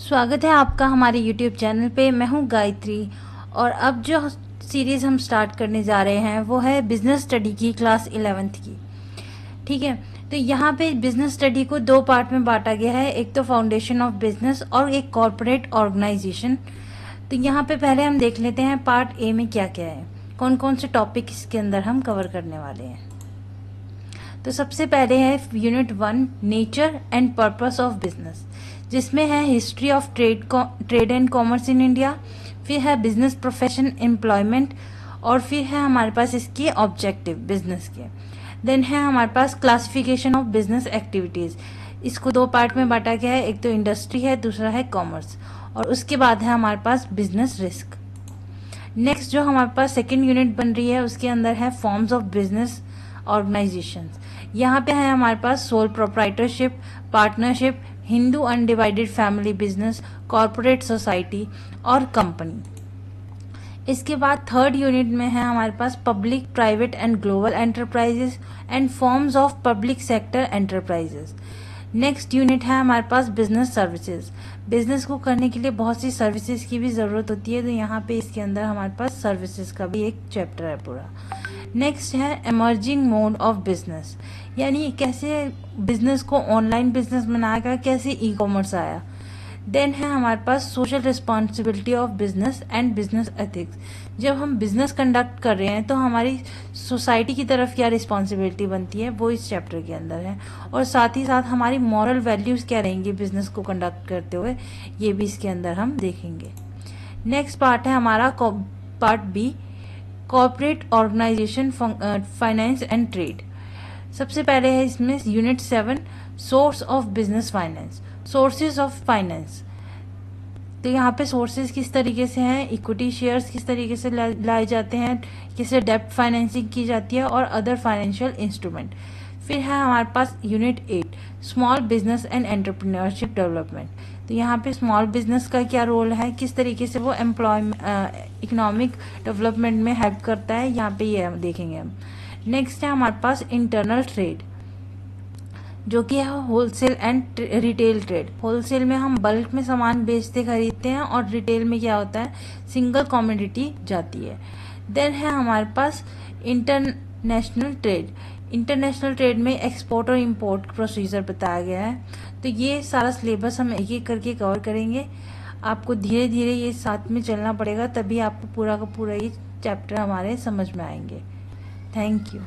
स्वागत है आपका हमारे YouTube चैनल पे। मैं हूँ गायत्री और अब जो सीरीज़ हम स्टार्ट करने जा रहे हैं वो है बिज़नेस स्टडी की क्लास 11th की। ठीक है, तो यहाँ पे बिज़नेस स्टडी को दो पार्ट में बांटा गया है, एक तो फाउंडेशन ऑफ बिजनेस और एक कॉरपोरेट ऑर्गेनाइजेशन। तो यहाँ पे पहले हम देख लेते हैं पार्ट ए में क्या क्या है, कौन कौन से टॉपिक इसके अंदर हम कवर करने वाले हैं। तो सबसे पहले है unit 1 nature and purpose of business, जिसमें है history of trade and commerce in India, फिर है बिजनेस प्रोफेशन एम्प्लॉयमेंट, और फिर है हमारे पास इसके ऑब्जेक्टिव बिजनेस के। देन है हमारे पास क्लासिफिकेशन ऑफ बिजनेस एक्टिविटीज, इसको दो पार्ट में बांटा गया है, एक तो इंडस्ट्री है, दूसरा है कॉमर्स, और उसके बाद है हमारे पास बिजनेस रिस्क। नेक्स्ट जो हमारे पास सेकेंड यूनिट बन रही है उसके अंदर है फॉर्म्स ऑफ बिजनेस ऑर्गेनाइजेशंस। यहाँ पे है हमारे पास sole proprietorship, partnership, Hindu undivided family business, corporate society और कंपनी। इसके बाद थर्ड यूनिट में है हमारे पास public, private and global enterprises and forms of public sector enterprises. Next unit है हमारे पास बिजनेस सर्विसेज। बिजनेस को करने के लिए बहुत सी सर्विसेज की भी ज़रूरत होती है, तो यहाँ पे इसके अंदर हमारे पास सर्विसेज का भी एक चैप्टर है पूरा। नेक्स्ट है एमर्जिंग मोड ऑफ बिजनेस, यानी कैसे बिजनेस को ऑनलाइन बिजनेस बनाया गया, कैसे ई कॉमर्स आया। देन है हमारे पास social responsibility of business and business ethics, जब हम बिजनेस कंडक्ट कर रहे हैं तो हमारी सोसाइटी की तरफ क्या रिस्पॉन्सिबिलिटी बनती है, वो इस चैप्टर के अंदर है। और साथ ही साथ हमारी मॉरल वैल्यूज़ क्या रहेंगी बिजनेस को कंडक्ट करते हुए, ये भी इसके अंदर हम देखेंगे। नेक्स्ट पार्ट है हमारा part B, corporate organisation, finance and trade. सबसे पहले है इसमें unit 7 source of business finance, sources of finance. तो यहाँ पे सोर्सेज किस तरीके से हैं, इक्विटी शेयर्स किस तरीके से लाए जाते हैं, किससे डेब्ट फाइनेंसिंग की जाती है और अदर फाइनेंशियल इंस्ट्रूमेंट। फिर है हमारे पास unit 8 small business and entrepreneurship development. तो यहाँ पे स्मॉल बिजनेस का क्या रोल है, किस तरीके से वो इकोनॉमिक डेवलपमेंट में हेल्प करता है, यहाँ पे ये देखेंगे हम। नेक्स्ट है हमारे पास इंटरनल ट्रेड, जो कि है wholesale and retail trade. Wholesale में हम बल्क में सामान बेचते खरीदते हैं और रिटेल में क्या होता है, सिंगल कमोडिटी जाती है। देन है हमारे पास इंटरनेशनल ट्रेड। इंटरनेशनल ट्रेड में एक्सपोर्ट और इंपोर्ट प्रोसीजर बताया गया है। तो ये सारा सिलेबस हम एक एक करके कवर करेंगे। आपको धीरे धीरे ये साथ में चलना पड़ेगा, तभी आपको पूरा का पूरा ये चैप्टर हमारे समझ में आएंगे। Thank you.